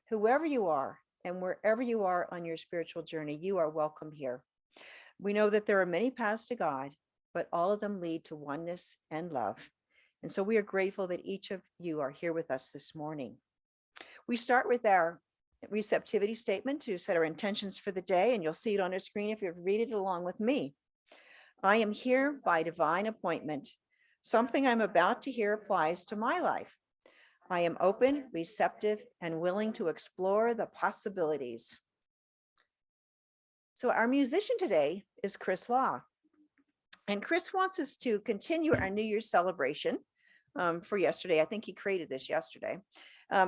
Whoever you are and wherever you are on your spiritual journey, you are welcome here. We know that there are many paths to God, but all of them lead to oneness and love. And so we are grateful that each of you are here with us this morning. We start with our receptivity statement to set our intentions for the day, and you'll see it on our screen if you read it along with me. I am here by divine appointment. Something I'm about to hear applies to my life. I am open, receptive, and willing to explore the possibilities. So our musician today is Cris. And Cris wants us to continue our New Year's celebration for yesterday. I think he created this yesterday.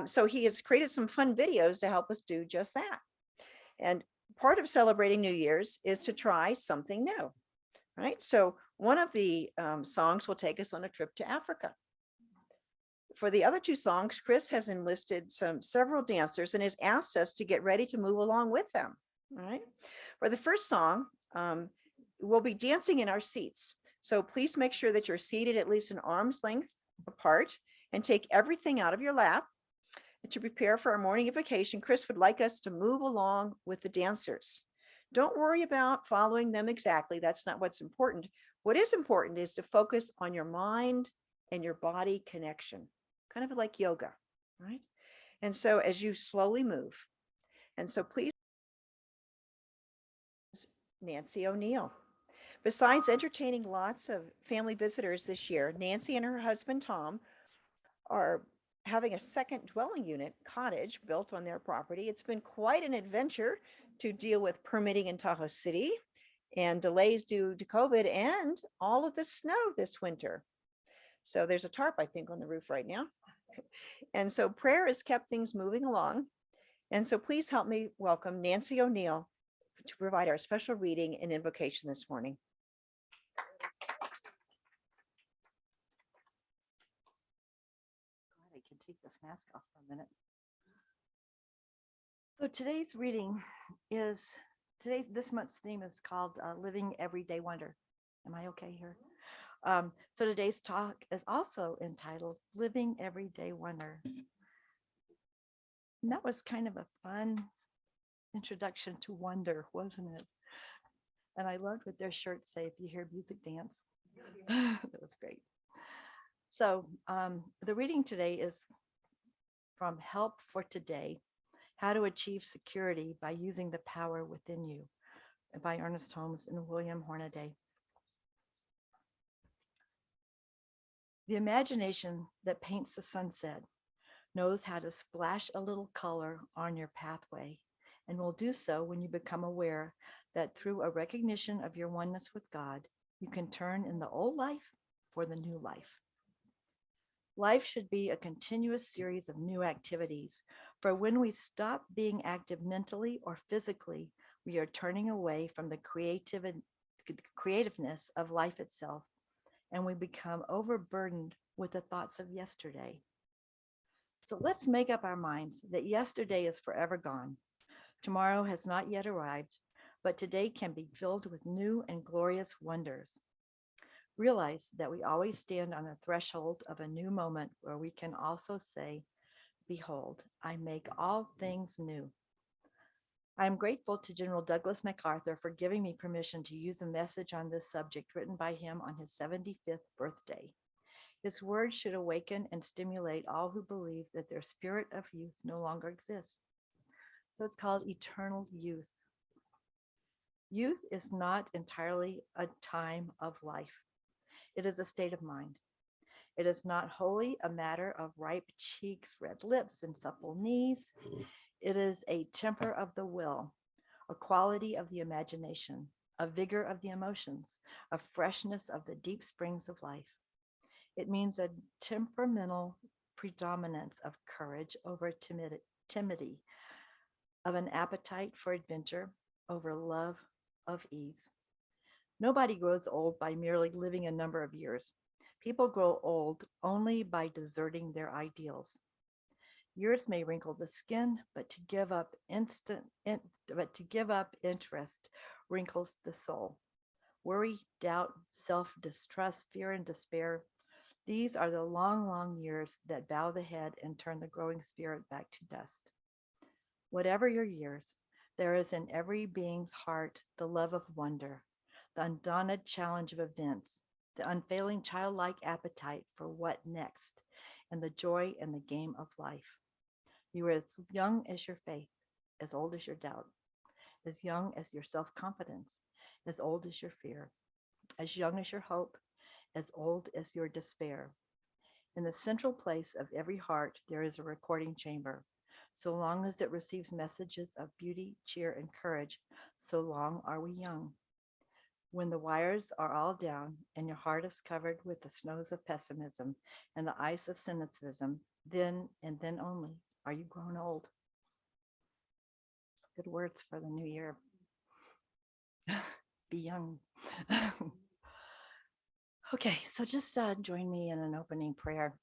So he has created some fun videos to help us do just that. And part of celebrating New Year's is to try something new, right? So one of the songs will take us on a trip to Africa. For the other two songs, Cris has enlisted several dancers and has asked us to get ready to move along with them, right? For the first song, we'll be dancing in our seats. So please make sure that you're seated at least an arm's length apart and take everything out of your lap. To prepare for our morning invocation, Cris would like us to move along with the dancers. Don't worry about following them exactly. That's not what's important. What is important is to focus on your mind and your body connection, kind of like yoga, right? And so as you slowly move, and so please, Nancy O'Neill. Besides entertaining lots of family visitors this year, Nancy and her husband, Tom, are having a second dwelling unit cottage built on their property. It's been quite an adventure to deal with permitting in Tahoe City and delays due to COVID and all of the snow this winter. So there's a tarp, I think, on the roof right now. And so prayer has kept things moving along. And so please help me welcome Nancy O'Neill to provide our special reading and invocation this morning. I can take this mask off for a minute. So today's reading is, this month's theme is called Living Everyday Wonder. Am I okay here? So today's talk is also entitled Living Everyday Wonder. And that was kind of a fun introduction to wonder, wasn't it? And I loved what their shirts say, if you hear music, dance. That was great. So the reading today is from Help for Today, How to Achieve Security by Using the Power Within You by Ernest Holmes and William Hornaday. The imagination that paints the sunset knows how to splash a little color on your pathway and will do so when you become aware that through a recognition of your oneness with God, you can turn in the old life for the new life. Life should be a continuous series of new activities, for when we stop being active mentally or physically, we are turning away from the creativeness of life itself, and we become overburdened with the thoughts of yesterday. So let's make up our minds that yesterday is forever gone. Tomorrow has not yet arrived, but today can be filled with new and glorious wonders. Realize that we always stand on the threshold of a new moment where we can also say, behold, I make all things new. I am grateful to General Douglas MacArthur for giving me permission to use a message on this subject written by him on his 75th birthday. His words should awaken and stimulate all who believe that their spirit of youth no longer exists. So it's called eternal youth. Youth is not entirely a time of life. It is a state of mind. It is not wholly a matter of ripe cheeks, red lips, and supple knees. It is a temper of the will, a quality of the imagination, a vigor of the emotions, a freshness of the deep springs of life. It means a temperamental predominance of courage over timidity, of an appetite for adventure over love of ease. Nobody grows old by merely living a number of years. People grow old only by deserting their ideals. Years may wrinkle the skin, but to give up interest wrinkles the soul. Worry, doubt, self-distrust, fear, and despair. These are the long, long years that bow the head and turn the growing spirit back to dust. Whatever your years, there is in every being's heart the love of wonder, the undaunted challenge of events, the unfailing childlike appetite for what next, and the joy and the game of life. You are as young as your faith, as old as your doubt, as young as your self confidence, as old as your fear, as young as your hope, as old as your despair. In the central place of every heart, there is a recording chamber. So long as it receives messages of beauty, cheer, and courage, so long are we young. When the wires are all down and your heart is covered with the snows of pessimism and the ice of cynicism, then and then only are you grown old. Good words for the new year. Be young. Okay, so just join me in an opening prayer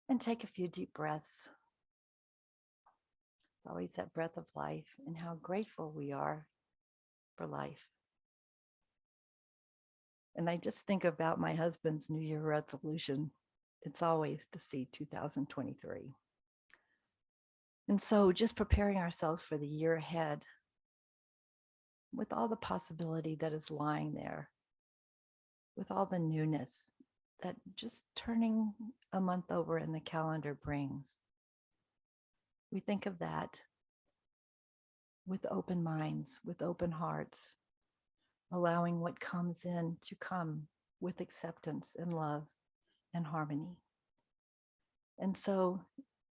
and take a few deep breaths. It's always that breath of life and how grateful we are for life. And I just think about my husband's New Year resolution. It's always to see 2023. And so just preparing ourselves for the year ahead with all the possibility that is lying there, with all the newness that just turning a month over in the calendar brings. We think of that with open minds, with open hearts, allowing what comes in to come with acceptance and love and harmony. And so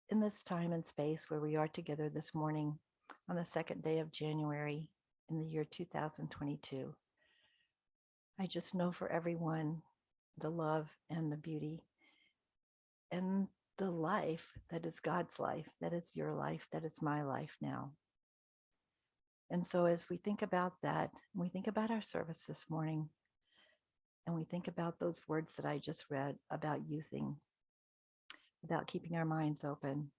in this time and space where we are together this morning on the second day of January in the year 2022, I just know for everyone the love and the beauty and the life that is God's life, that is your life, that is my life now. And so as we think about that, we think about our service this morning, and we think about those words that I just read about youthing, about keeping our minds open,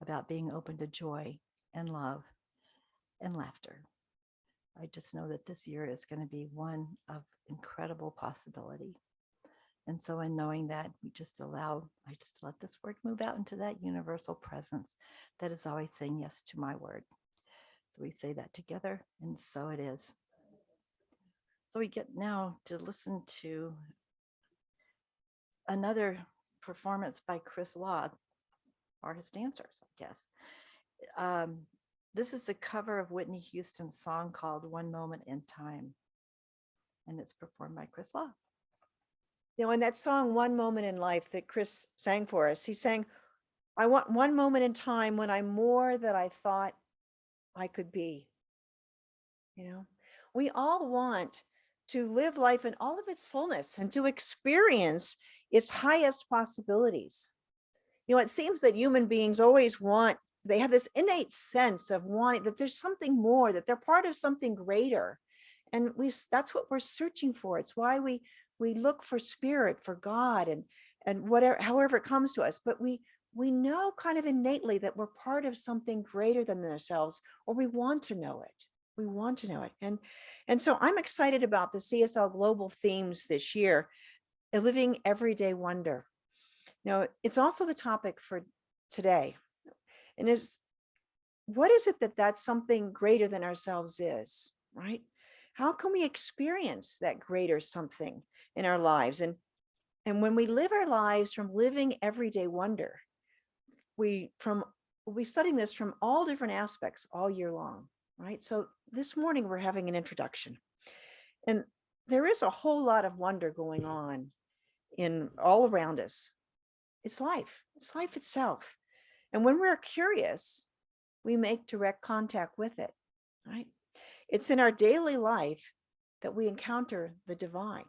about being open to joy and love and laughter. I just know that this year is going to be one of incredible possibility. And so in knowing that, I just let this word move out into that universal presence that is always saying yes to my word. So we say that together, and so it is. So we get now to listen to another performance by Cris, artist dancers, I guess. This is the cover of Whitney Houston's song called One Moment in Time, and it's performed by Cris. In that song, One Moment in Life, that Cris sang for us, he sang, I want one moment in time when I'm more than I thought I could be. We all want to live life in all of its fullness and to experience its highest possibilities. It seems that human beings always they have this innate sense of wanting that there's something more, that they're part of something greater. And that's what we're searching for. It's why we look for spirit, for God, and whatever, however it comes to us. But we know kind of innately that we're part of something greater than ourselves, or we want to know it. We want to know it. And so I'm excited about the CSL Global themes this year, a living everyday wonder. It's also the topic for today. And what is it that's something greater than ourselves is, right? How can we experience that greater something in our lives? And when we live our lives from living everyday wonder, we'll be studying this from all different aspects all year long, right? So this morning we're having an introduction. And there is a whole lot of wonder going on in all around us. It's life itself. And when we're curious, we make direct contact with it, right? It's in our daily life that we encounter the divine.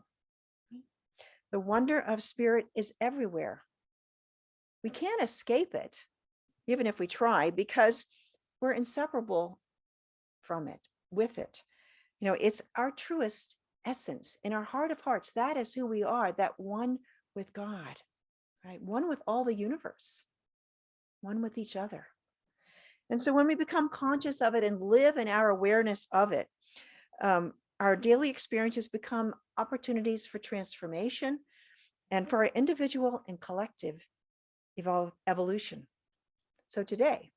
The wonder of spirit is everywhere. We can't escape it, even if we try, because we're inseparable from it, with it. It's our truest essence in our heart of hearts. That is who we are, that one with God, right? One with all the universe, one with each other. And so when we become conscious of it and live in our awareness of it, our daily experiences become opportunities for transformation and for our individual and collective evolution. So today,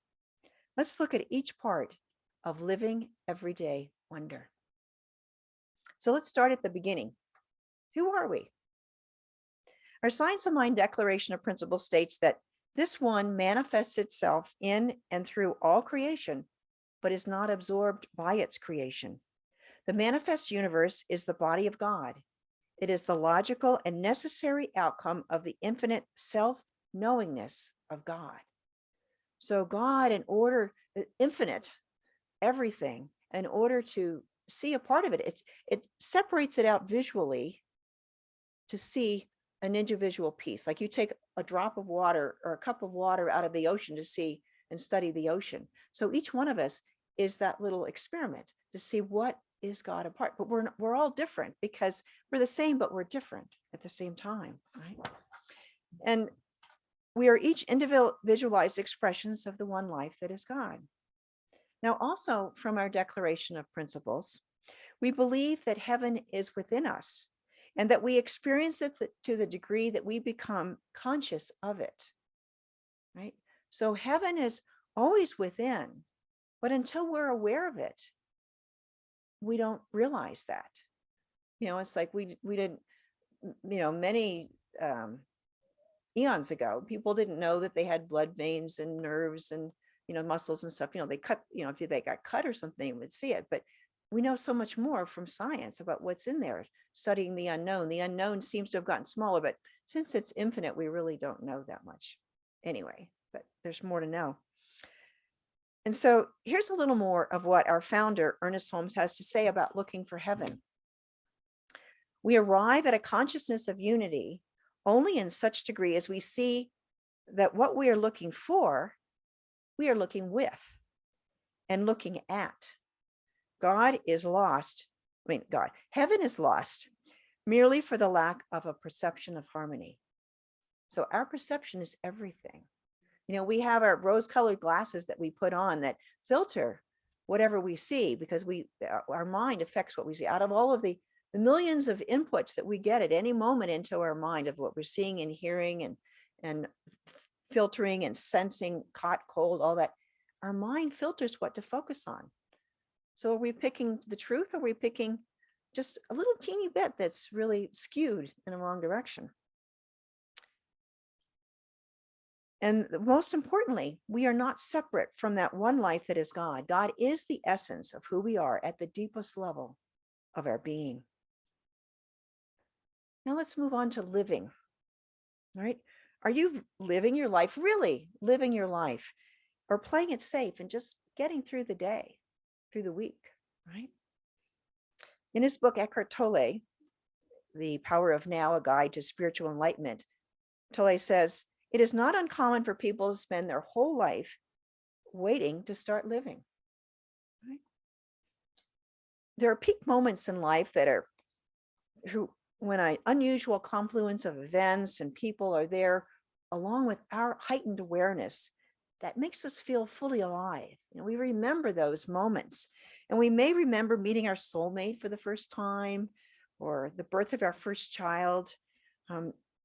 let's look at each part of living everyday wonder. So let's start at the beginning. Who are we? Our Science of Mind Declaration of Principles states that this one manifests itself in and through all creation, but is not absorbed by its creation. The manifest universe is the body of God. It is the logical and necessary outcome of the infinite self-knowingness of God. So God, in order, infinite, everything, in order to see a part of it, it separates it out visually to see an individual piece. Like you take a drop of water or a cup of water out of the ocean to see and study the ocean. So each one of us is that little experiment to see what is God apart. But we're all different because we're the same, but we're different at the same time, right? And we are each individualized expressions of the one life that is God. Now, also from our Declaration of Principles, we believe that heaven is within us and that we experience it to the degree that we become conscious of it, right? So heaven is always within, but until we're aware of it, we don't realize that. It's like we didn't, many eons ago, people didn't know that they had blood veins and nerves and, muscles and stuff. They cut, if they got cut or something, you would see it. But we know so much more from science about what's in there, studying the unknown. The unknown seems to have gotten smaller, but since it's infinite, we really don't know that much anyway, but there's more to know. And so here's a little more of what our founder, Ernest Holmes, has to say about looking for heaven. We arrive at a consciousness of unity only in such degree as we see that what we are looking for, we are looking with and looking at. God is lost. Heaven is lost merely for the lack of a perception of harmony. So our perception is everything. We have our rose-colored glasses that we put on that filter whatever we see because our mind affects what we see. Out of all of the millions of inputs that we get at any moment into our mind of what we're seeing and hearing and filtering and sensing, hot, cold, all that, our mind filters what to focus on. So are we picking the truth or are we picking just a little teeny bit that's really skewed in the wrong direction? And most importantly, we are not separate from that one life that is God. God is the essence of who we are at the deepest level of our being. Now let's move on to living, right? Are you living your life, really living your life, or playing it safe and just getting through the day, through the week, right? In his book, Eckhart Tolle, The Power of Now, A Guide to Spiritual Enlightenment, Tolle says, it is not uncommon for people to spend their whole life waiting to start living. Right? There are peak moments in life that are when an unusual confluence of events and people are there, along with our heightened awareness, that makes us feel fully alive. We remember those moments, and we may remember meeting our soulmate for the first time, or the birth of our first child,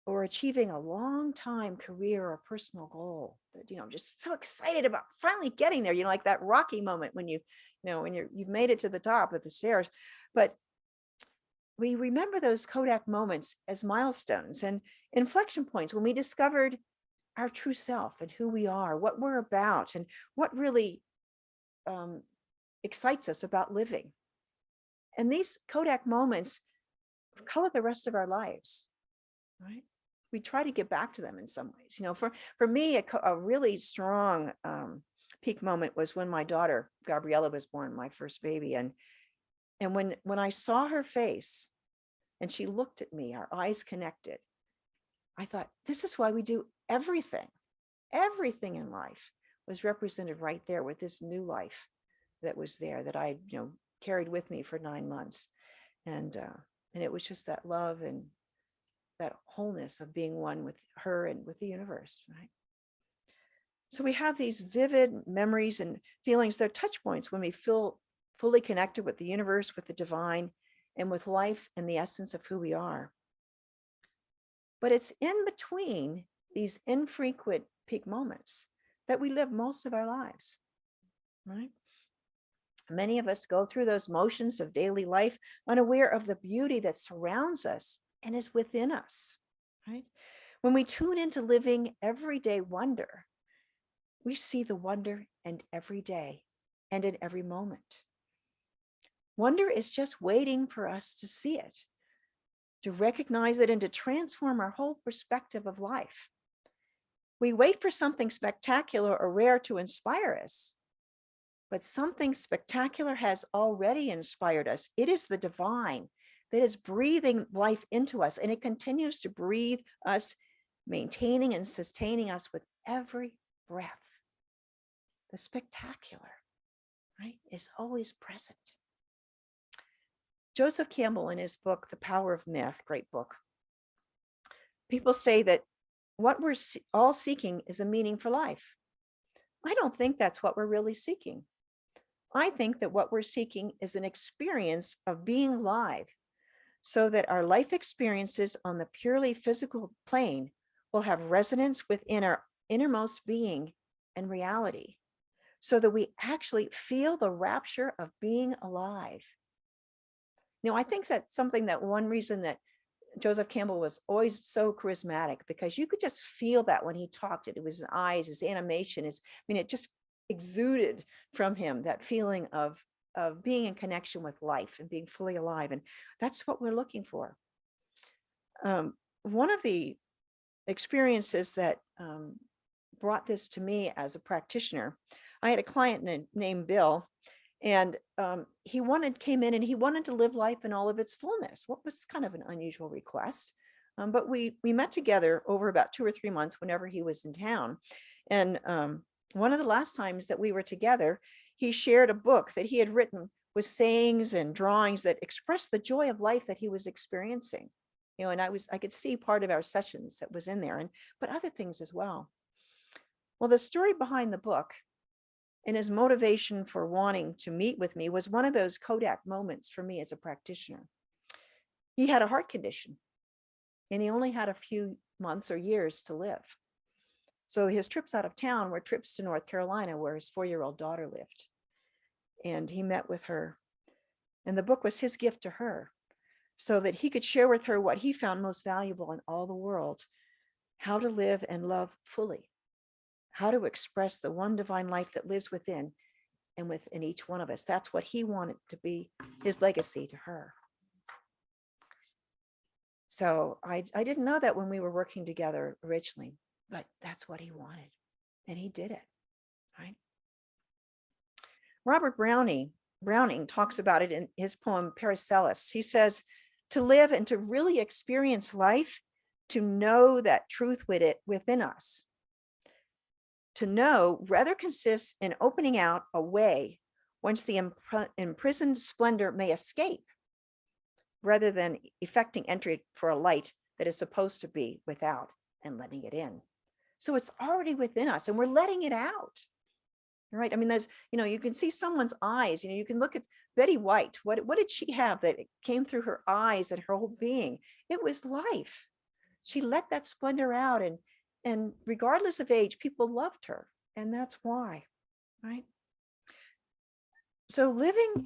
or achieving a long time career or personal goal that, just so excited about finally getting there, like that Rocky moment when you've made it to the top of the stairs. But we remember those Kodak moments as milestones and inflection points when we discovered our true self and who we are, what we're about, and what really excites us about living. And these Kodak moments color the rest of our lives, right? We try to get back to them in some ways. For me, a really strong peak moment was when my daughter, Gabriella, was born, my first baby. And when I saw her face and she looked at me, our eyes connected, I thought, this is why we do everything. Everything in life was represented right there with this new life that was there that I, carried with me for 9 months. And it was just that love and that wholeness of being one with her and with the universe, right? So we have these vivid memories and feelings. They're touch points when we feel fully connected with the universe, with the divine, and with life and the essence of who we are. But it's in between these infrequent peak moments that we live most of our lives, right? Many of us go through those motions of daily life unaware of the beauty that surrounds us and is within us, right? When we tune into living everyday wonder, we see the wonder in every day and in every moment. Wonder is just waiting for us to see it, to recognize it, and to transform our whole perspective of life. We wait for something spectacular or rare to inspire us, but something spectacular has already inspired us. It is the divine that is breathing life into us, and it continues to breathe us, maintaining and sustaining us with every breath. The spectacular, right, is always present. Joseph Campbell, in his book, The Power of Myth, great book, people say that what we're all seeking is a meaning for life. I don't think that's what we're really seeking. I think that what we're seeking is an experience of being alive, so that our life experiences on the purely physical plane will have resonance within our innermost being and reality, so that we actually feel the rapture of being alive. I think that's something that one reason that Joseph Campbell was always so charismatic, because you could just feel that when he talked. It was his eyes, his animation, it just exuded from him, that feeling of being in connection with life and being fully alive. And that's what we're looking for. One of the experiences that brought this to me as a practitioner, I had a client named Bill, and he came in and he wanted to live life in all of its fullness. What was kind of an unusual request. But we met together over about 2 or 3 months whenever he was in town. And one of the last times that we were together, he shared a book that he had written with sayings and drawings that expressed the joy of life that he was experiencing. And I could see part of our sessions that was in there, but other things as well. Well, the story behind the book and his motivation for wanting to meet with me was one of those Kodak moments for me as a practitioner. He had a heart condition, and he only had a few months or years to live. So his trips out of town were trips to North Carolina, where his 4-year-old daughter lived. And he met with her. And the book was his gift to her, so that he could share with her what he found most valuable in all the world: how to live and love fully, how to express the one divine life that lives within and within each one of us. That's what he wanted to be his legacy to her. So I didn't know that when we were working together originally, but that's what he wanted, and he did it, right? Robert Browning talks about it in his poem Paracelsus. He says, to live and to really experience life, to know that truth within us, to know rather consists in opening out a way whence the imprisoned splendor may escape, rather than effecting entry for a light that is supposed to be without and letting it in. So it's already within us, and we're letting it out. Right? There's, you can see someone's eyes. You can look at Betty White. What did she have that came through her eyes and her whole being? It was life. She let that splendor out, and regardless of age, people loved her, and that's why, right? So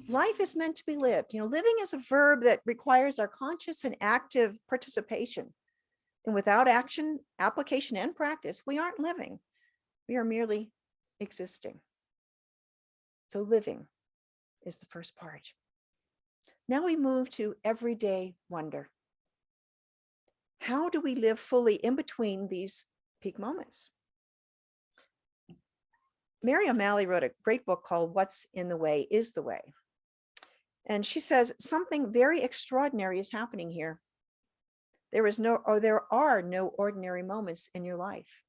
life is meant to be lived. Living is a verb that requires our conscious and active participation. And without action, application, and practice, we aren't living. We are merely existing. So living is the first part. Now we move to everyday wonder. How do we live fully in between these peak moments? Mary O'Malley wrote a great book called What's in the Way is the Way. And she says something very extraordinary is happening here. There are no ordinary moments in your life.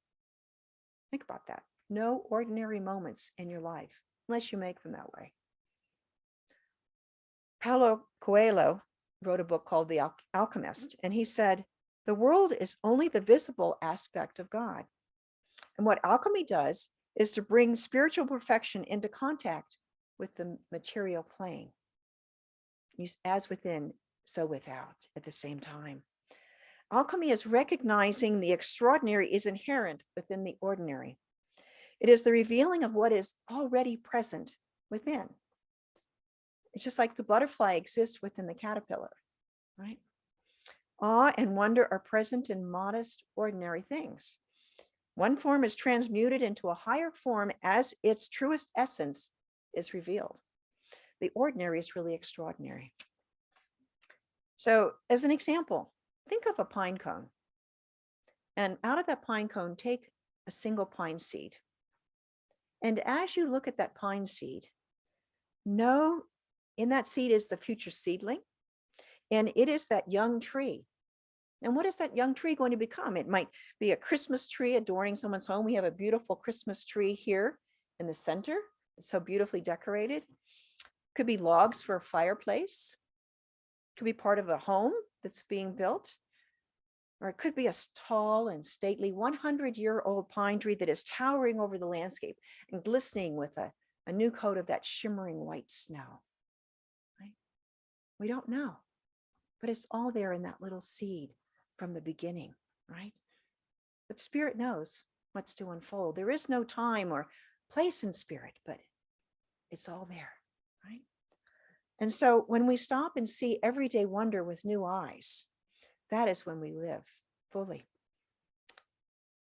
Think about that. No ordinary moments in your life, unless you make them that way. Paulo Coelho wrote a book called The Alchemist, and he said, the world is only the visible aspect of God. And what alchemy does is to bring spiritual perfection into contact with the material plane. As within, so without at the same time. Alchemy is recognizing the extraordinary is inherent within the ordinary. It is the revealing of what is already present within. It's just like the butterfly exists within the caterpillar, right? Awe and wonder are present in modest, ordinary things. One form is transmuted into a higher form as its truest essence is revealed. The ordinary is really extraordinary. So, as an example, think of a pine cone. And out of that pine cone, take a single pine seed. And as you look at that pine seed, know in that seed is the future seedling, and it is that young tree. And what is that young tree going to become? It might be a Christmas tree adorning someone's home. We have a beautiful Christmas tree here in the center. It's so beautifully decorated. Could be logs for a fireplace. Could be part of a home that's being built. Or it could be a tall and stately 100-year-old pine tree that is towering over the landscape and glistening with a new coat of that shimmering white snow. Right? We don't know, but it's all there in that little seed from the beginning, right? But Spirit knows what's to unfold. There is no time or place in Spirit, but it's all there, right? And so when we stop and see everyday wonder with new eyes, that is when we live fully.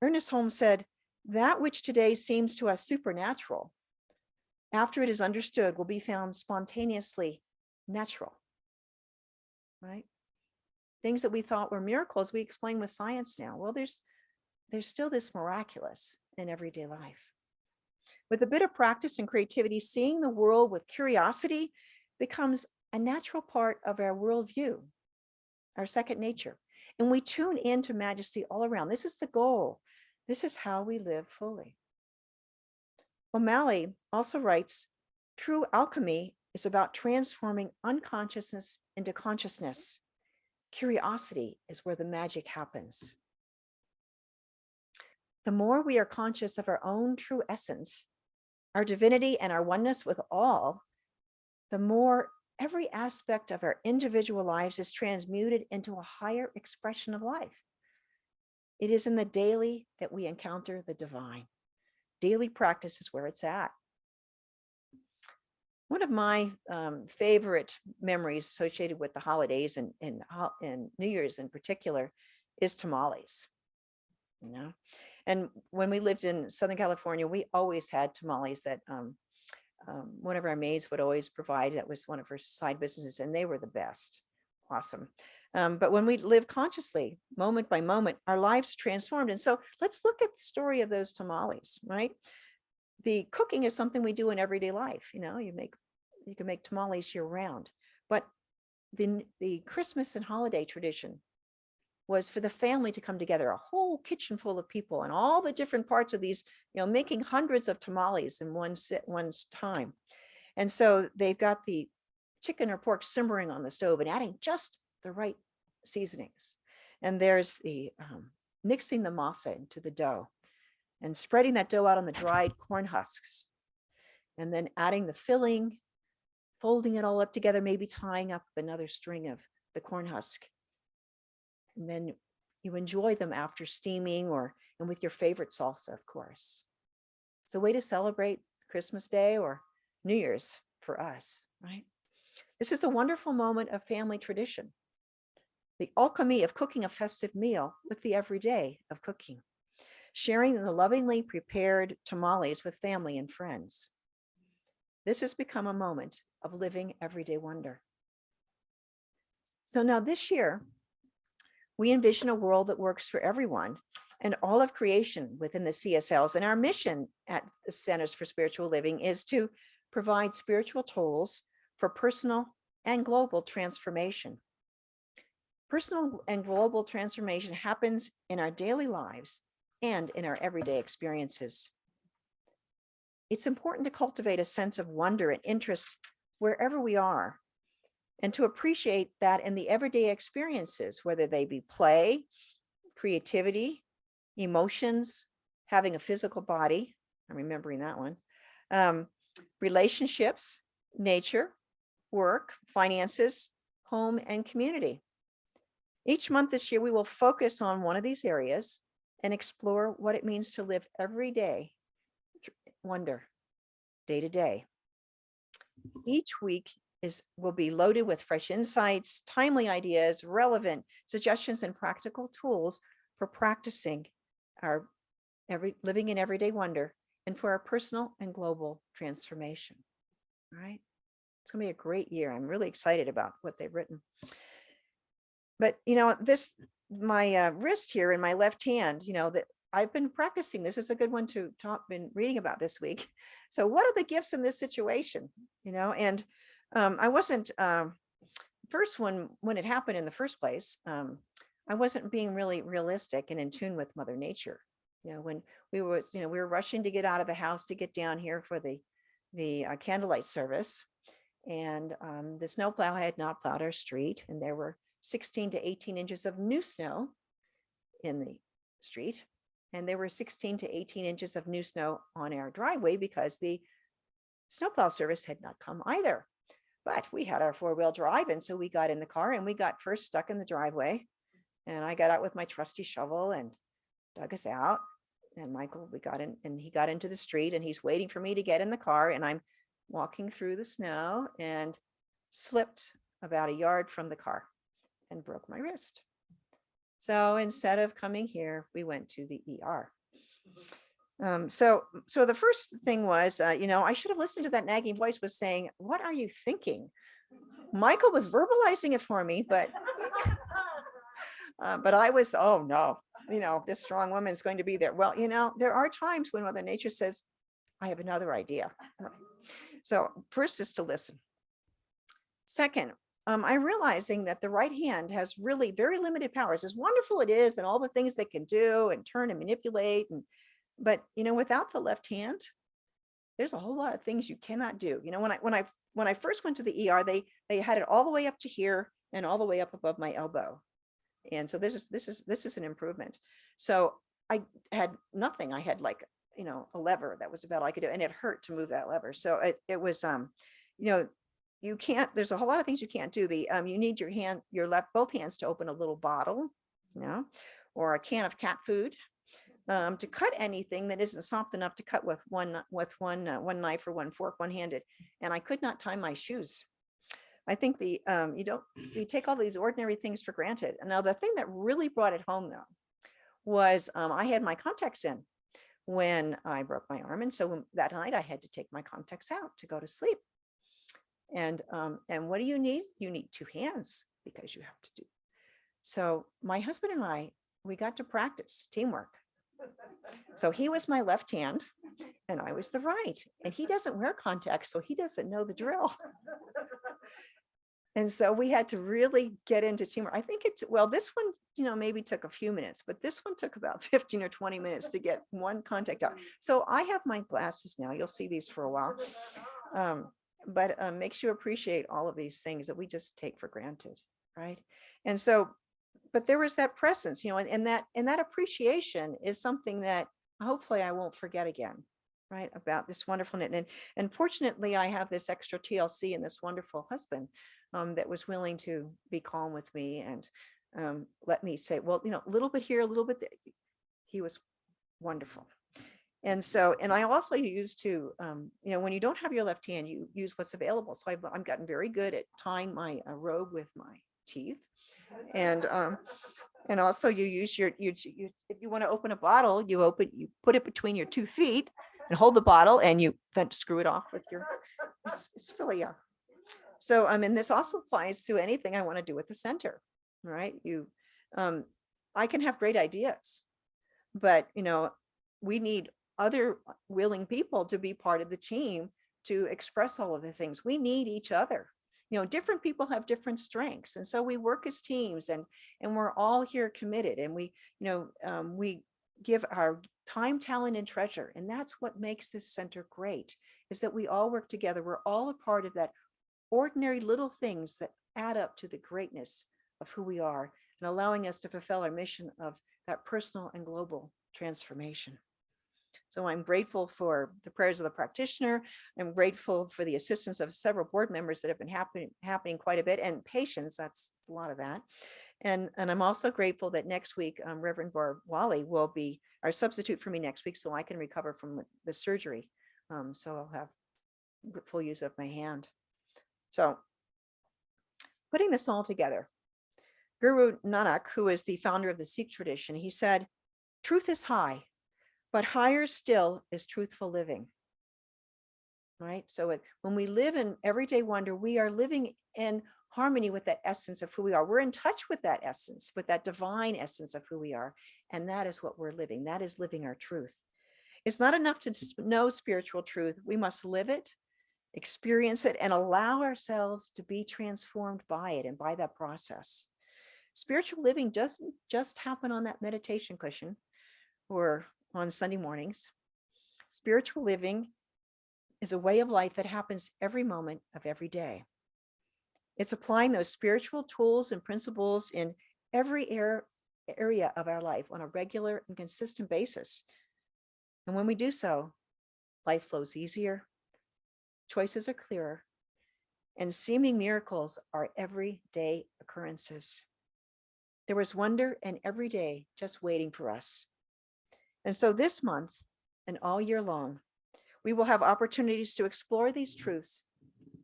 Ernest Holmes said, that which today seems to us supernatural, after it is understood, will be found spontaneously natural, right? Things that we thought were miracles, we explain with science now. Well, there's still this miraculous in everyday life. With a bit of practice and creativity, seeing the world with curiosity becomes a natural part of our worldview, our second nature. And we tune into majesty all around. This is the goal. This is how we live fully. O'Malley also writes, true alchemy is about transforming unconsciousness into consciousness. Curiosity is where the magic happens. The more we are conscious of our own true essence, our divinity, and our oneness with all, the more every aspect of our individual lives is transmuted into a higher expression of life. It is in the daily that we encounter the divine. Daily practice is where it's at. One of my favorite memories associated with the holidays and New Year's in particular is tamales. You know, and when we lived in Southern California, we always had tamales that one of our maids would always provide. That was one of her side businesses, and they were the best. Awesome. But when we live consciously, moment by moment, our lives are transformed. And so let's look at the story of those tamales, right? The cooking is something we do in everyday life. You know, you can make tamales year round, but the Christmas and holiday tradition was for the family to come together, a whole kitchen full of people and all the different parts of these, you know, making hundreds of tamales in one time. And so they've got the chicken or pork simmering on the stove and adding just the right seasonings. And there's the mixing the masa into the dough and spreading that dough out on the dried corn husks, and then adding the filling, folding it all up together, maybe tying up another string of the corn husk. And then you enjoy them after steaming and with your favorite salsa, of course. It's a way to celebrate Christmas Day or New Year's for us, right? This is the wonderful moment of family tradition, the alchemy of cooking a festive meal with the everyday of cooking, sharing the lovingly prepared tamales with family and friends. This has become a moment of living everyday wonder. So now this year, we envision a world that works for everyone and all of creation within the CSLs. And our mission at the Centers for Spiritual Living is to provide spiritual tools for personal and global transformation. Personal and global transformation happens in our daily lives and in our everyday experiences. It's important to cultivate a sense of wonder and interest wherever we are, and to appreciate that in the everyday experiences, whether they be play, creativity, emotions, having a physical body, I'm remembering that one, relationships, nature, work, finances, home, and community. Each month this year, we will focus on one of these areas and explore what it means to live every day wonder day to day. Each week will be loaded with fresh insights, timely ideas, relevant suggestions, and practical tools for practicing our living in everyday wonder and for our personal and global transformation. All right. It's going to be a great year. I'm really excited about what they've written. But, my wrist here in my left hand, that I've been practicing. This is a good one to talk, been reading about this week. So what are the gifts in this situation? And I wasn't, first when it happened in the first place, I wasn't being really realistic and in tune with Mother Nature. When we were rushing to get out of the house to get down here for the candlelight service. And the snowplow had not plowed our street, and there were 16 to 18 inches of new snow in the street. And there were 16 to 18 inches of new snow on our driveway because the snowplow service had not come either. But we had our 4-wheel drive, and so we got in the car and we got first stuck in the driveway. And I got out with my trusty shovel and dug us out. And Michael, we got in, and he got into the street, and he's waiting for me to get in the car. And I'm walking through the snow and slipped about a yard from the car and broke my wrist. So instead of coming here, we went to the ER. So the first thing was, I should have listened to that nagging voice was saying, "What are you thinking?" Michael was verbalizing it for me, but I was, oh no, this strong woman is going to be there. Well, there are times when Mother Nature says, "I have another idea." So first is to listen. Second, I'm realizing that the right hand has really very limited powers. As wonderful it is, and all the things they can do and turn and manipulate, but without the left hand, there's a whole lot of things you cannot do. When I first went to the ER, they had it all the way up to here and all the way up above my elbow, and so this is an improvement. So I had nothing. I had like a lever. That was about all I could do, and it hurt to move that lever. So it was you can't, there's a whole lot of things you can't do. You need both hands to open a little bottle, or a can of cat food, to cut anything that isn't soft enough to cut with one knife or one fork, one-handed. And I could not tie my shoes. I think you take all these ordinary things for granted. And now the thing that really brought it home though was I had my contacts in when I broke my arm. And so that night I had to take my contacts out to go to sleep. And what do you need? You need 2 hands because you have to do. So my husband and I, we got to practice teamwork. So he was my left hand and I was the right, and he doesn't wear contacts, so he doesn't know the drill. And so we had to really get into teamwork. I think this one, maybe took a few minutes, but this one took about 15 or 20 minutes to get one contact out. So I have my glasses now. You'll see these for a while. But makes you appreciate all of these things that we just take for granted, right? And so, but there was that presence, and that appreciation is something that hopefully I won't forget again, right? About this wonderful, and fortunately I have this extra TLC and this wonderful husband that was willing to be calm with me and let me say, well, a little bit here, a little bit there. He was wonderful. And so, and I also used to, when you don't have your left hand, you use what's available. So I've gotten very good at tying my robe with my teeth. And also you use you if you want to open a bottle, you put it between your 2 feet and hold the bottle, and you then screw it off with your, it's really, so, and this also applies to anything I want to do with the center, right? I can have great ideas, but, we need other willing people to be part of the team to express all of the things. We need each other. Different people have different strengths. And so we work as teams, and we're all here committed, and we give our time, talent, and treasure. And that's what makes this center great, is that we all work together. We're all a part of that ordinary little things that add up to the greatness of who we are, and allowing us to fulfill our mission of that personal and global transformation. So I'm grateful for the prayers of the practitioner. I'm grateful for the assistance of several board members that have been happening quite a bit, and patience. That's a lot of that. And I'm also grateful that next week, Reverend Barb Wally will be our substitute for me next week, so I can recover from the surgery So I'll have full use of my hand. So putting this all together, Guru Nanak, who is the founder of the Sikh tradition, he said, truth is high, but higher still is truthful living. Right? So when we live in everyday wonder, we are living in harmony with that essence of who we are. We're in touch with that essence, with that divine essence of who we are. And that is what we're living. That is living our truth. It's not enough to know spiritual truth. We must live it, experience it, and allow ourselves to be transformed by it and by that process. Spiritual living doesn't just happen on that meditation cushion or on Sunday mornings. Spiritual living is a way of life that happens every moment of every day. It's applying those spiritual tools and principles in every area of our life on a regular and consistent basis. And when we do so, life flows easier, choices are clearer, and seeming miracles are everyday occurrences. There was wonder in every day just waiting for us. And so this month and all year long, we will have opportunities to explore these truths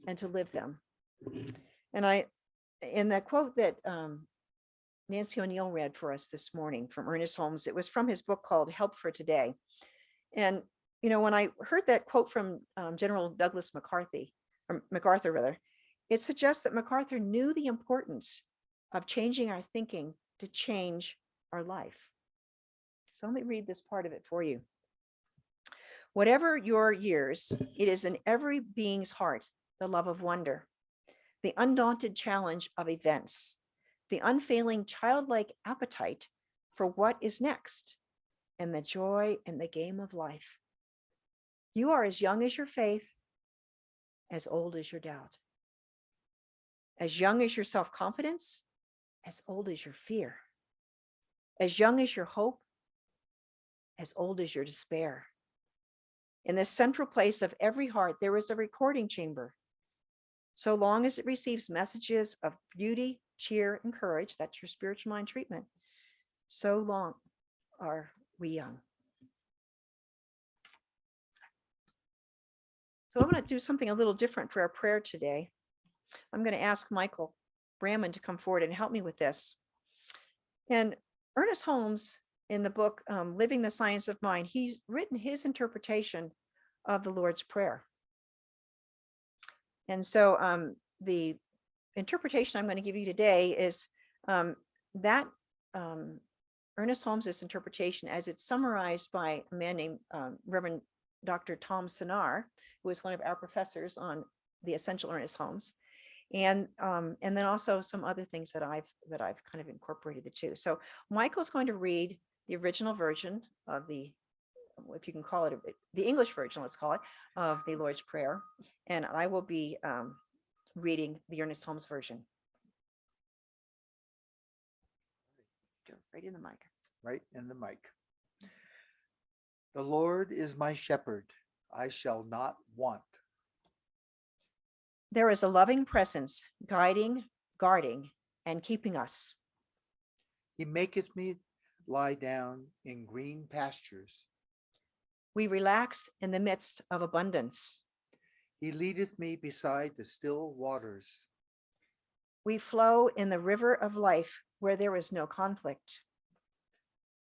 and to live them. And in that quote that Nancy O'Neill read for us this morning from Ernest Holmes, it was from his book called Help for Today. And, when I heard that quote from General Douglas MacArthur, it suggests that MacArthur knew the importance of changing our thinking to change our life. So let me read this part of it for you. Whatever your years, it is in every being's heart the love of wonder, the undaunted challenge of events, the unfailing childlike appetite for what is next, and the joy in the game of life. You are as young as your faith, as old as your doubt, as young as your self-confidence, as old as your fear, as young as your hope, as old as your despair. In the central place of every heart, there is a recording chamber. So long as it receives messages of beauty, cheer, and courage, that's your spiritual mind treatment, so long are we young. So I'm going to do something a little different for our prayer today. I'm going to ask Michael Brandman to come forward and help me with this. And Ernest Holmes, in the book Living the Science of Mind, he's written his interpretation of the Lord's Prayer. And so the interpretation I'm going to give you today is that Ernest Holmes's interpretation as it's summarized by a man named Reverend Dr. Tom Sinar, who is one of our professors on the Essential Ernest Holmes, and then also some other things that I've kind of incorporated the two. So Michael's going to read the original version of the, if you can call it the English version, let's call it, of the Lord's Prayer, and I will be reading the Ernest Holmes version. Right in the mic. Right in the mic. The Lord is my shepherd, I shall not want. There is a loving presence guiding, guarding, and keeping us. He maketh me lie down in green pastures. We relax in the midst of abundance. He leadeth me beside the still waters. We flow in the river of life where there is no conflict.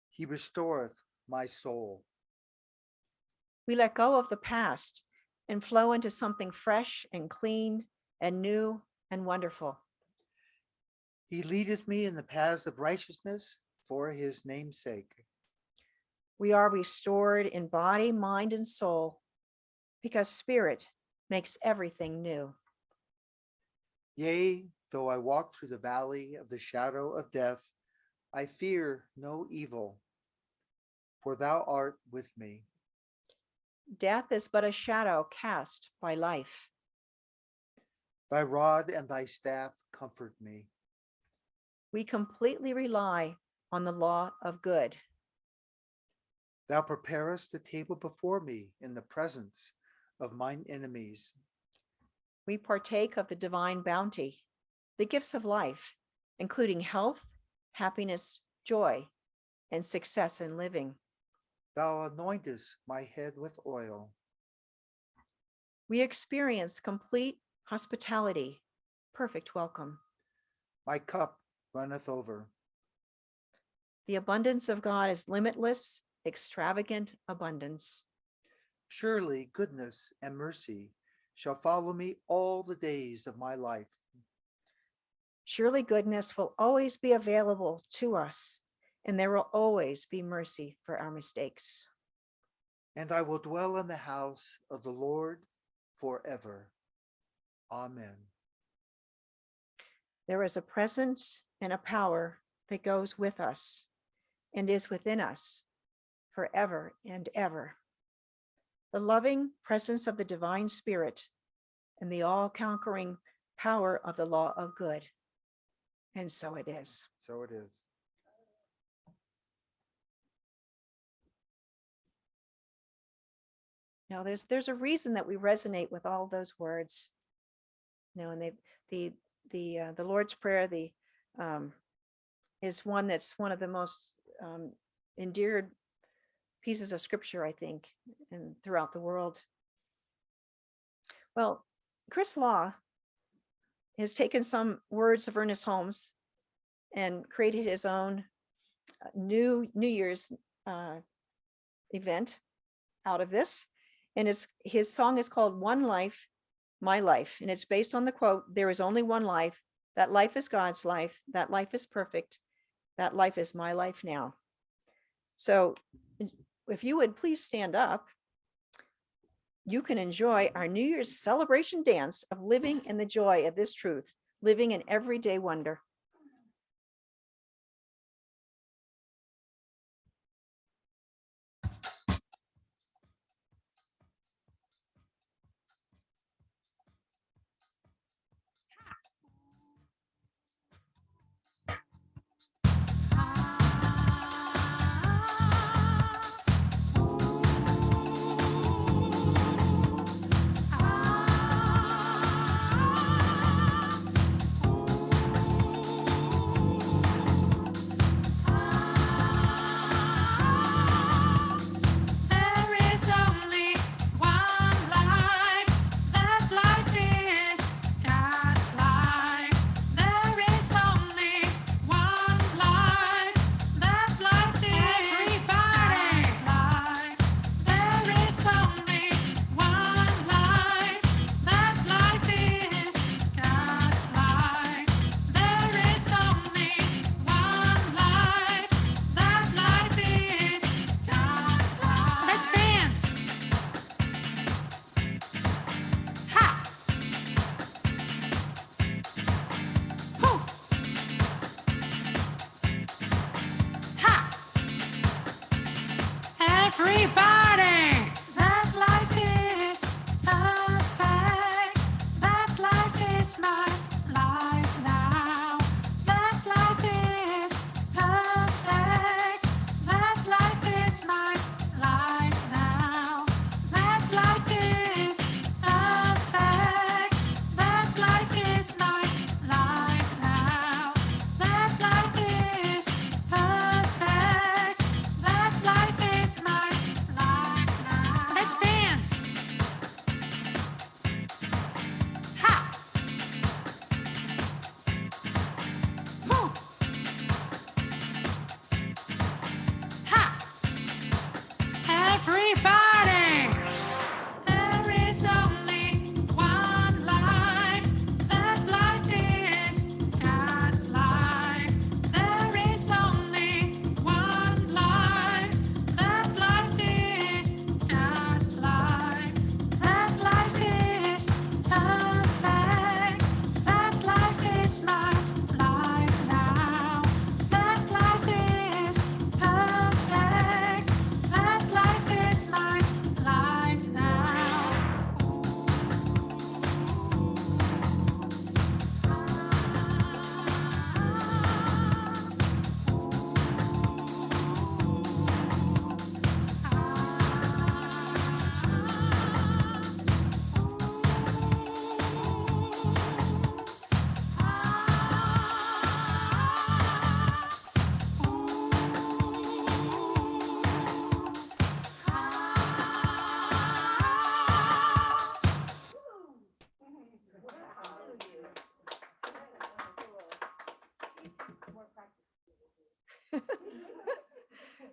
He restoreth my soul. We let go of the past and flow into something fresh and clean and new and wonderful. He leadeth me in the paths of righteousness for his name's sake. We are restored in body, mind, and soul because Spirit makes everything new. Yea, though I walk through the valley of the shadow of death, I fear no evil, for thou art with me. Death is but a shadow cast by life. Thy rod and thy staff comfort me. We completely rely on the law of good. Thou preparest a table before me in the presence of mine enemies. We partake of the divine bounty, the gifts of life, including health, happiness, joy, and success in living. Thou anointest my head with oil. We experience complete hospitality, perfect welcome. My cup runneth over. The abundance of God is limitless, extravagant abundance. Surely goodness and mercy shall follow me all the days of my life, Surely goodness will always be available to us, and there will always be mercy for our mistakes. and I will dwell in the house of the Lord forever. Amen. There is a presence and a power that goes with us and is within us forever and ever. The loving presence of the divine spirit and the all-conquering power of the law of good. And so it is. So it is. Now, there's a reason that we resonate with all those words. And the Lord's Prayer, is one that's one of the most endeared pieces of scripture, I think, and throughout the world. Well, Cris Law has taken some words of Ernest Holmes and created his own New Year's event out of this. And his song is called One Life, My Life. And it's based on the quote, "There is only one life. That life is God's life. That life is perfect. That life is my life now." So if you would please stand up, you can enjoy our New Year's celebration dance of living in the joy of this truth, living in everyday wonder. Everybody, that life is perfect. That life is my life now. That life is perfect. That life is my life now. That life is perfect. That life is my life now. That life is perfect. That life is my life.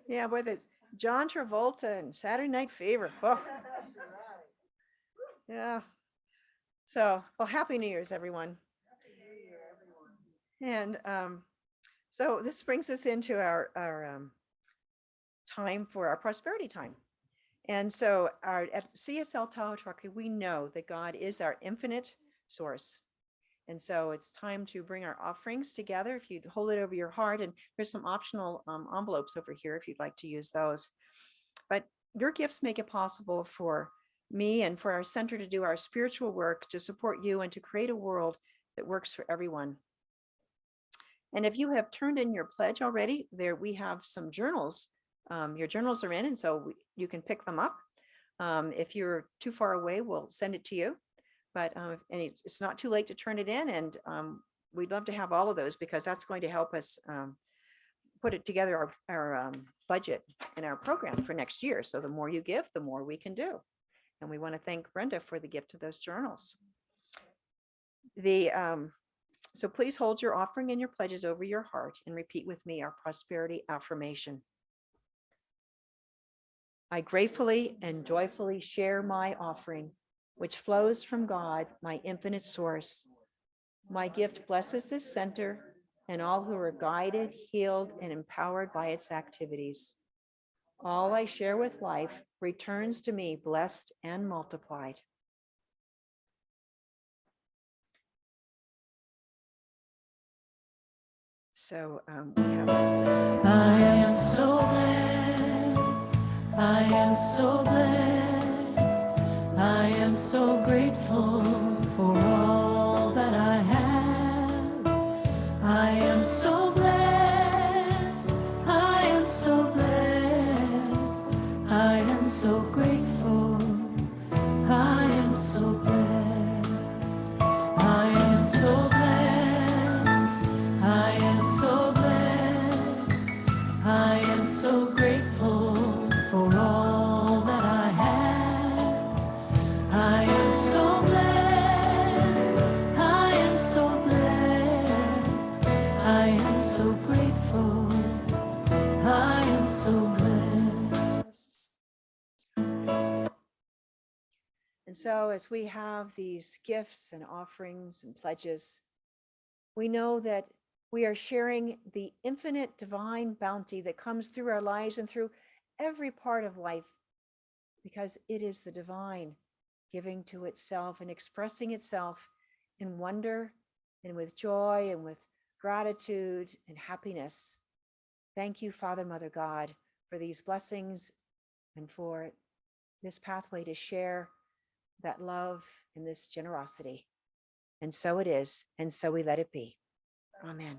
Yeah, boy, the John Travolta and Saturday Night Fever. Oh, yeah. So, well, Happy New Year's, everyone. And so this brings us into our time for our prosperity time. And so at CSL Tahoe-Truckee, we know that God is our infinite source. And so it's time to bring our offerings together. If you'd hold it over your heart, and there's some optional envelopes over here if you'd like to use those. But your gifts make it possible for me and for our center to do our spiritual work, to support you, and to create a world that works for everyone. And if you have turned in your pledge already, there we have some journals. Your journals are in, and so you can pick them up. If you're too far away, we'll send it to you. But and it's not too late to turn it in, and we'd love to have all of those, because that's going to help us put it together, our budget and our program for next year. So the more you give, the more we can do. And we want to thank Brenda for the gift of those journals. So please hold your offering and your pledges over your heart and repeat with me our prosperity affirmation. I gratefully and joyfully share my offering, which flows from God, my infinite source. My gift blesses this center and all who are guided, healed, and empowered by its activities. All I share with life returns to me blessed and multiplied. So we have I am so blessed. I am so blessed. I am so grateful for all that I have. I am so blessed. I am so blessed. I am so grateful. I am so blessed. I am so blessed. I am so blessed. I am so grateful for all that I have. I am so blessed. I am so blessed. I am so grateful. I am so blessed. And so as we have these gifts and offerings and pledges, we know that we are sharing the infinite divine bounty that comes through our lives and through every part of life, because it is the divine giving to itself and expressing itself in wonder and with joy and with gratitude and happiness. Thank you, Father, Mother, God, for these blessings and for this pathway to share that love and this generosity. And so it is, and so we let it be. Amen.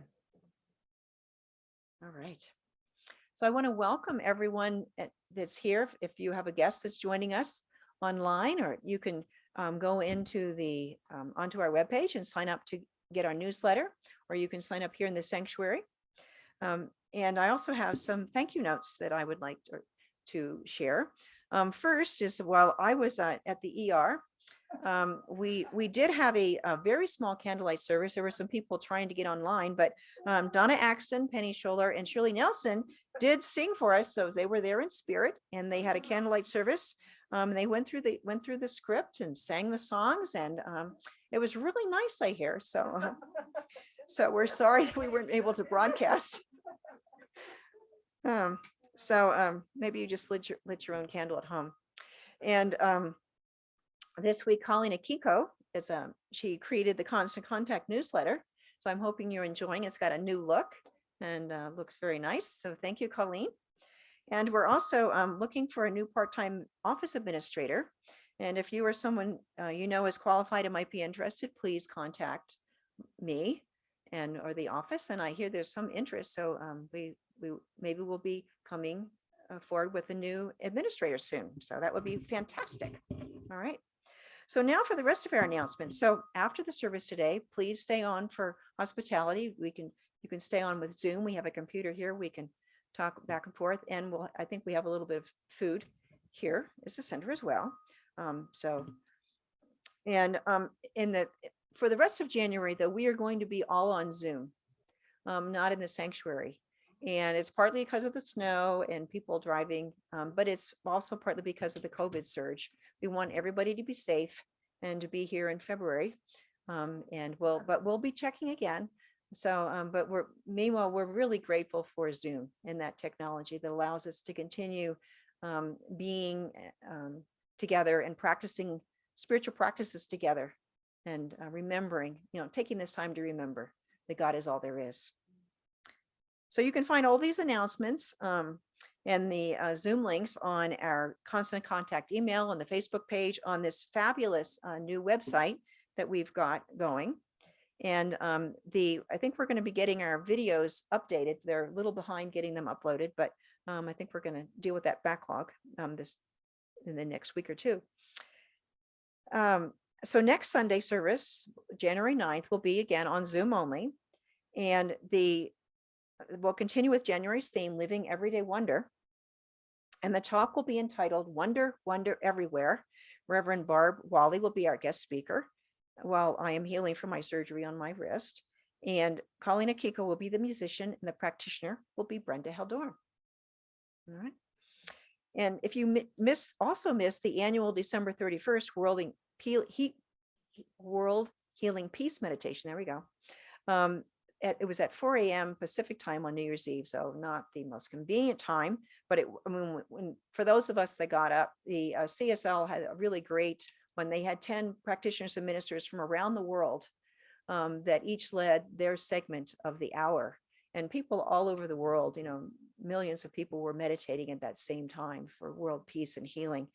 All right. So I want to welcome everyone that's here. If you have a guest that's joining us online, or you can go into the onto our webpage and sign up to get our newsletter, or you can sign up here in the sanctuary. And I also have some thank you notes that I would like to share. First is, while I was at the ER, we did have a very small candlelight service. There were some people trying to get online, but Donna Axton, Penny Scholler, and Shirley Nelson did sing for us. So they were there in spirit, and they had a candlelight service. They went through the script and sang the songs, and it was really nice, I hear. So so we're sorry that we weren't able to broadcast. Maybe you just lit your own candle at home. And this week, Colleen Akiko she created the Constant Contact newsletter. So I'm hoping you're enjoying. It's got a new look and looks very nice. So thank you, Colleen. And we're also looking for a new part-time office administrator. And if you or someone you know is qualified and might be interested, please contact me or the office. And I hear there's some interest. So we maybe we'll be coming forward with a new administrator soon. So that would be fantastic. All right. So now for the rest of our announcements. So after the service today, please stay on for hospitality. You can stay on with Zoom. We have a computer here. We can talk back and forth, and I think we have a little bit of food here is the center as well. For the rest of January, though, we are going to be all on Zoom, not in the sanctuary. And it's partly because of the snow and people driving, but it's also partly because of the COVID surge. We want everybody to be safe and to be here in February. But we'll be checking again. So, but meanwhile, we're really grateful for Zoom and that technology that allows us to continue being together and practicing spiritual practices together, and remembering, taking this time to remember that God is all there is. So you can find all these announcements and the Zoom links on our constant contact email, on the Facebook page, on this fabulous new website that we've got going. And I think we're going to be getting our videos updated. They're a little behind getting them uploaded, but I think we're going to deal with that backlog this in the next week or two. So next Sunday service, January 9th, will be again on Zoom only. And we'll continue with January's theme, Living Everyday Wonder. And the talk will be entitled Wonder, Wonder Everywhere. Reverend Barb Wally will be our guest speaker while I am healing from my surgery on my wrist. And Colleen Akiko will be the musician, and the practitioner will be Brenda Heldorn. All right. And if you also miss the annual December 31st World Healing Peace Meditation, there we go. It was at 4 a.m. Pacific time on New Year's Eve, so not the most convenient time, but for those of us that got up, the CSL had a really great, when they had 10 practitioners and ministers from around the world that each led their segment of the hour, and people all over the world, millions of people were meditating at that same time for world peace and healing.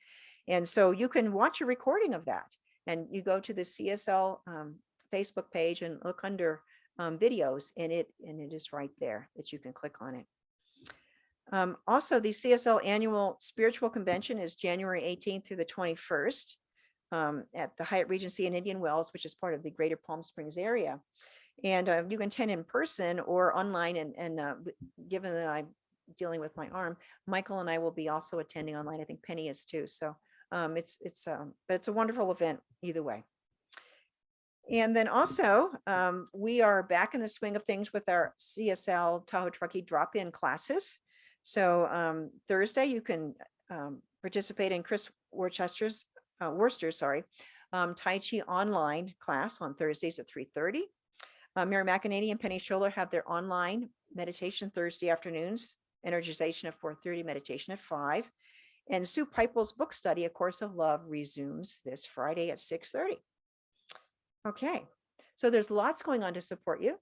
And so you can watch a recording of that, and you go to the CSL Facebook page and look under videos, and it is right there that you can click on it. Also, the CSL annual spiritual convention is January 18th through the 21st at the Hyatt Regency in Indian Wells, which is part of the Greater Palm Springs area. And you can attend in person or online. And given that I'm dealing with my arm, Michael and I will be also attending online. I think Penny is too. So but it's a wonderful event either way. And then also, we are back in the swing of things with our CSL Tahoe-Truckee drop-in classes. So Thursday, you can participate in Cris Worcester's Tai Chi online class on Thursdays at 3:30. Mary McEnany and Penny Scholler have their online meditation Thursday afternoons, energization at 4:30, meditation at 5. And Sue Pipel's book study, A Course of Love, resumes this Friday at 6:30. Okay, so there's lots going on to support you.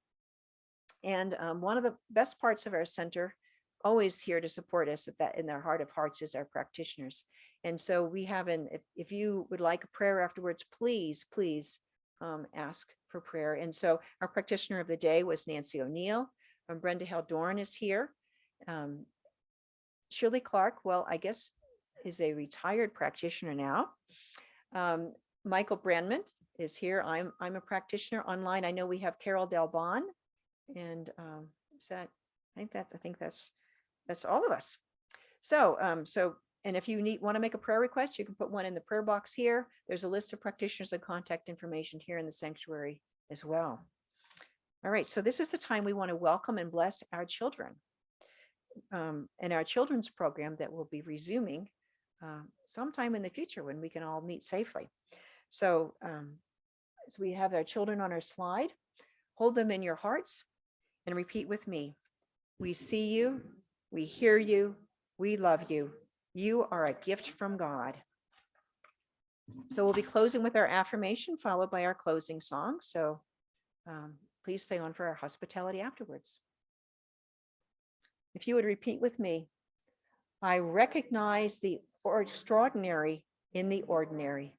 And one of the best parts of our center, always here to support us in their heart of hearts, is our practitioners. And so we have if you would like a prayer afterwards, please ask for prayer. And so our practitioner of the day was Nancy O'Neill. Brenda Heldorn is here. Shirley Clark, well, I guess is a retired practitioner now. Michael Brandman is here. I'm a practitioner online. I know we have Carol Delbon, and I think that's all of us. So and if you want to make a prayer request, you can put one in the prayer box here. There's a list of practitioners and contact information here in the sanctuary as well. All right, so this is the time we want to welcome and bless our children, and our children's program that will be resuming sometime in the future when we can all meet safely. So as we have our children on our slide, hold them in your hearts and repeat with me. We see you, we hear you, we love you. You are a gift from God. So we'll be closing with our affirmation, followed by our closing song. So please stay on for our hospitality afterwards. If you would repeat with me, I recognize the extraordinary in the ordinary.